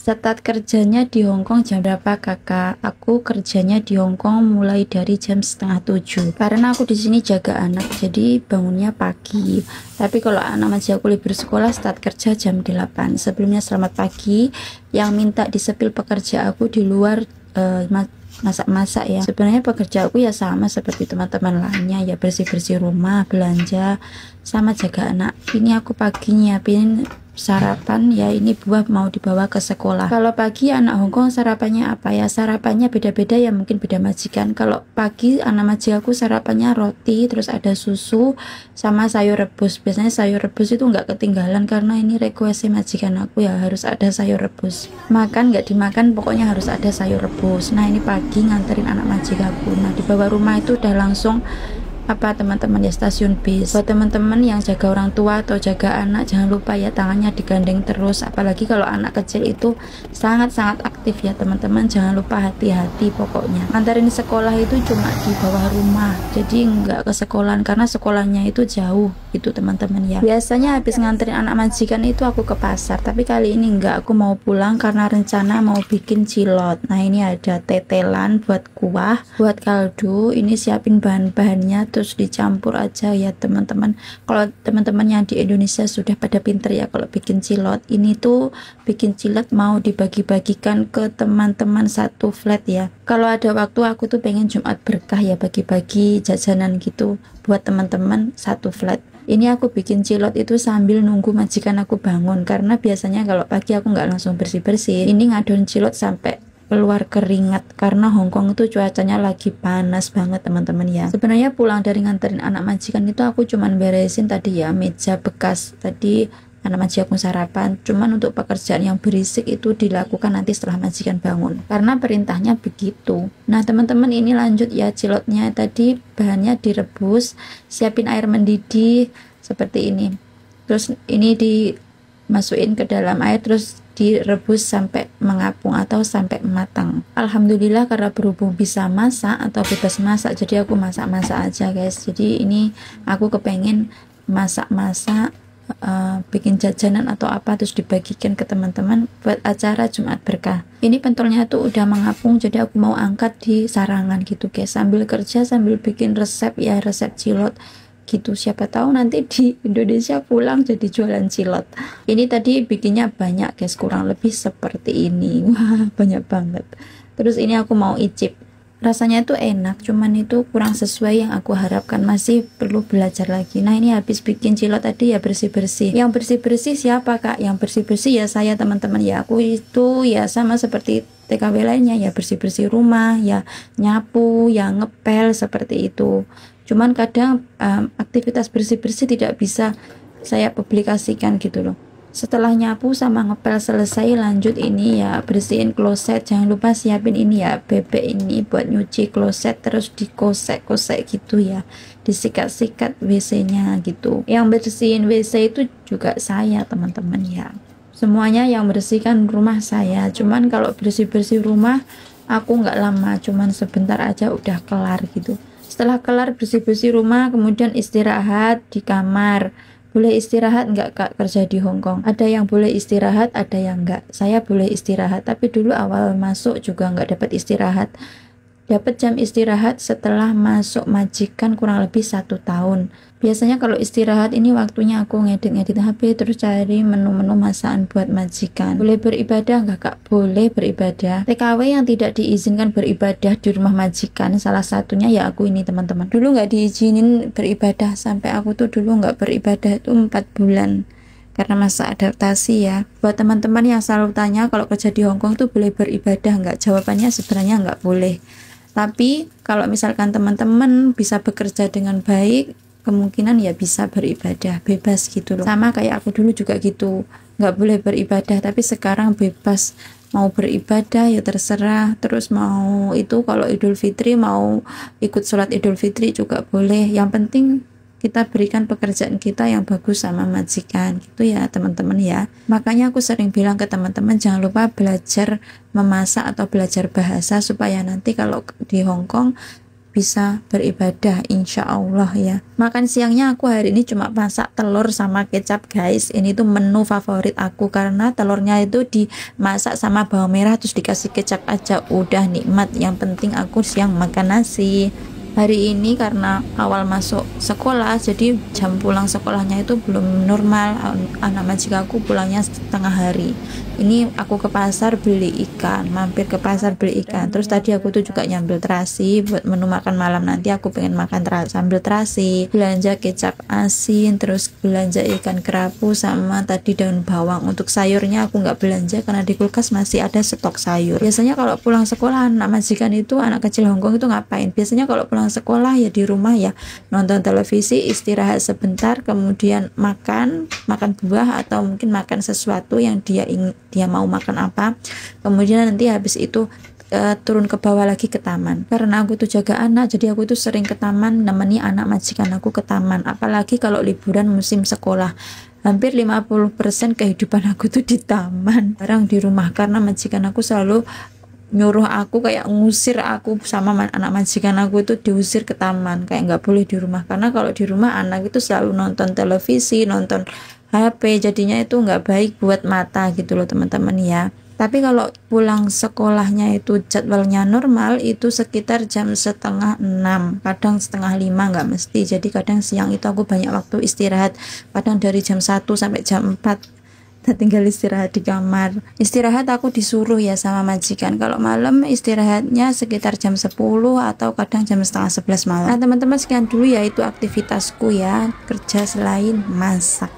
Start kerjanya di Hong Kong jam berapa kakak? Aku kerjanya di Hong Kong mulai dari jam setengah 7. Karena aku di sini jaga anak, jadi bangunnya pagi. Tapi kalau anak masih aku libur sekolah, start kerja jam 8. Sebelumnya selamat pagi. Yang minta disepil pekerja aku di luar masak-masak ya. Sebenarnya pekerja aku ya sama seperti teman-teman lainnya ya, bersih-bersih rumah, belanja, sama jaga anak. Ini aku pagi nyiapin sarapan ya, ini buah mau dibawa ke sekolah. Kalau pagi anak Hongkong sarapannya apa ya, sarapannya beda-beda ya, mungkin beda majikan. Kalau pagi anak majikan aku sarapannya roti, terus ada susu sama sayur rebus. Biasanya sayur rebus itu nggak ketinggalan karena ini requestnya majikan aku ya, harus ada sayur rebus. Makan nggak dimakan pokoknya harus ada sayur rebus. Nah ini pagi nganterin anak majikan aku. Nah di bawah rumah itu udah langsung apa teman-teman ya, stasiun bis. Buat teman-teman yang jaga orang tua atau jaga anak, jangan lupa ya tangannya digandeng terus, apalagi kalau anak kecil itu sangat-sangat aktif ya teman-teman. Jangan lupa hati-hati pokoknya. Nganterin sekolah itu cuma di bawah rumah, jadi nggak ke sekolahan karena sekolahnya itu jauh gitu teman-teman ya. Biasanya habis nganterin anak majikan itu aku ke pasar, tapi kali ini nggak, aku mau pulang karena rencana mau bikin cilok. Nah ini ada tetelan buat kuah, buat kaldu. Ini siapin bahan-bahannya terus dicampur aja ya teman-teman. Kalau teman-teman yang di Indonesia sudah pada pinter ya kalau bikin cilok. Ini tuh bikin cilok mau dibagi-bagikan ke teman-teman satu flat ya. Kalau ada waktu aku tuh pengen Jumat berkah ya, bagi-bagi jajanan gitu buat teman-teman satu flat. Ini aku bikin cilok itu sambil nunggu majikan aku bangun, karena biasanya kalau pagi aku nggak langsung bersih-bersih. Ini ngadon cilok sampai keluar keringat karena Hongkong itu cuacanya lagi panas banget teman-teman ya. Sebenarnya pulang dari nganterin anak majikan itu aku cuman beresin tadi ya meja bekas tadi anak majikan sarapan. Cuman untuk pekerjaan yang berisik itu dilakukan nanti setelah majikan bangun karena perintahnya begitu. Nah teman-teman ini lanjut ya, ciloknya tadi bahannya direbus, siapin air mendidih seperti ini, terus ini dimasukin ke dalam air terus direbus sampai mengapung atau sampai matang. Alhamdulillah karena berhubung bisa masak atau bebas masak, jadi aku masak-masak aja guys. Jadi ini aku kepengen masak-masak bikin jajanan atau apa terus dibagikan ke teman-teman buat acara Jumat berkah. Ini pentolnya tuh udah mengapung, jadi aku mau angkat di sarangan gitu guys, sambil kerja sambil bikin resep ya, resep cilok gitu. Siapa tahu nanti di Indonesia pulang jadi jualan cilok. Ini tadi bikinnya banyak guys, kurang lebih seperti ini. Wah banyak banget. Terus ini aku mau icip, rasanya itu enak, cuman itu kurang sesuai yang aku harapkan, masih perlu belajar lagi. Nah ini habis bikin cilok tadi ya bersih-bersih. Yang bersih-bersih siapa kak? Yang bersih-bersih ya saya teman-teman ya. Aku itu ya sama seperti TKW lainnya ya, bersih-bersih rumah ya, nyapu ya, ngepel seperti itu. Cuman kadang aktivitas bersih-bersih tidak bisa saya publikasikan gitu loh. Setelah nyapu sama ngepel selesai, lanjut ini ya bersihin kloset. Jangan lupa siapin ini ya, bebek ini buat nyuci kloset, terus dikosek-kosek gitu ya, disikat-sikat WC-nya gitu. Yang bersihin WC itu juga saya teman-teman ya. Semuanya yang bersihkan rumah saya. Cuman kalau bersih-bersih rumah aku nggak lama, cuman sebentar aja udah kelar gitu. Setelah kelar bersih-bersih rumah, kemudian istirahat di kamar. Boleh istirahat nggak kak kerja di Hongkong? Ada yang boleh istirahat, ada yang nggak. Saya boleh istirahat, tapi dulu awal masuk juga nggak dapat istirahat. Dapat jam istirahat setelah masuk majikan kurang lebih 1 tahun. Biasanya kalau istirahat ini waktunya aku ngedit-ngedit HP terus cari menu-menu masakan buat majikan. Boleh beribadah nggak kak? Boleh beribadah. TKW yang tidak diizinkan beribadah di rumah majikan salah satunya ya aku ini teman-teman. Dulu nggak diizinin beribadah, sampai aku tuh dulu nggak beribadah itu 4 bulan. Karena masa adaptasi ya. Buat teman-teman yang selalu tanya kalau kerja di Hongkong tuh boleh beribadah nggak? Jawabannya sebenarnya nggak boleh. Tapi kalau misalkan teman-teman bisa bekerja dengan baik, kemungkinan ya bisa beribadah bebas gitu loh. Sama kayak aku dulu juga gitu, nggak boleh beribadah, tapi sekarang bebas mau beribadah ya terserah. Terus mau itu kalau Idul Fitri mau ikut sholat Idul Fitri juga boleh. Yang penting kita berikan pekerjaan kita yang bagus sama majikan gitu ya teman-teman ya. Makanya aku sering bilang ke teman-teman jangan lupa belajar memasak atau belajar bahasa supaya nanti kalau di Hongkong bisa beribadah insya Allah ya. Makan siangnya aku hari ini cuma masak telur sama kecap guys. Ini tuh menu favorit aku karena telurnya itu dimasak sama bawang merah terus dikasih kecap aja, udah nikmat. Yang penting aku siang makan nasi. Hari ini karena awal masuk sekolah, jadi jam pulang sekolahnya itu belum normal. Anak majikan aku pulangnya setengah hari. Ini aku ke pasar beli ikan, mampir ke pasar beli ikan. Terus tadi aku tuh juga nyambil terasi buat menu makan malam nanti. Aku pengen makan sambil terasi, belanja kecap asin, terus belanja ikan kerapu sama tadi daun bawang. Untuk sayurnya aku nggak belanja karena di kulkas masih ada stok sayur. Biasanya kalau pulang sekolah anak majikan itu, anak kecil Hongkong itu ngapain? Biasanya kalau pulang sekolah ya di rumah ya nonton televisi, istirahat sebentar, kemudian makan buah atau mungkin makan sesuatu yang dia mau makan apa, kemudian nanti habis itu turun ke bawah lagi ke taman. Karena aku tuh jaga anak, jadi aku tuh sering ke taman nemeni anak majikan aku ke taman, apalagi kalau liburan musim sekolah. Hampir 50% kehidupan aku tuh di taman, jarang di rumah karena majikan aku selalu nyuruh aku, kayak ngusir aku sama anak majikan aku itu diusir ke taman, kayak nggak boleh di rumah. Karena kalau di rumah anak itu selalu nonton televisi, nonton HP, jadinya itu nggak baik buat mata gitu loh teman-teman ya. Tapi kalau pulang sekolahnya itu jadwalnya normal itu sekitar jam setengah 6, kadang setengah 5, nggak mesti. Jadi kadang siang itu aku banyak waktu istirahat, kadang dari jam 1 sampai jam 4 tinggal istirahat di kamar. Istirahat aku disuruh ya sama majikan. Kalau malam istirahatnya sekitar jam 10 atau kadang jam setengah 11 malam. Nah teman-teman, sekian dulu ya itu aktivitasku ya kerja selain masak.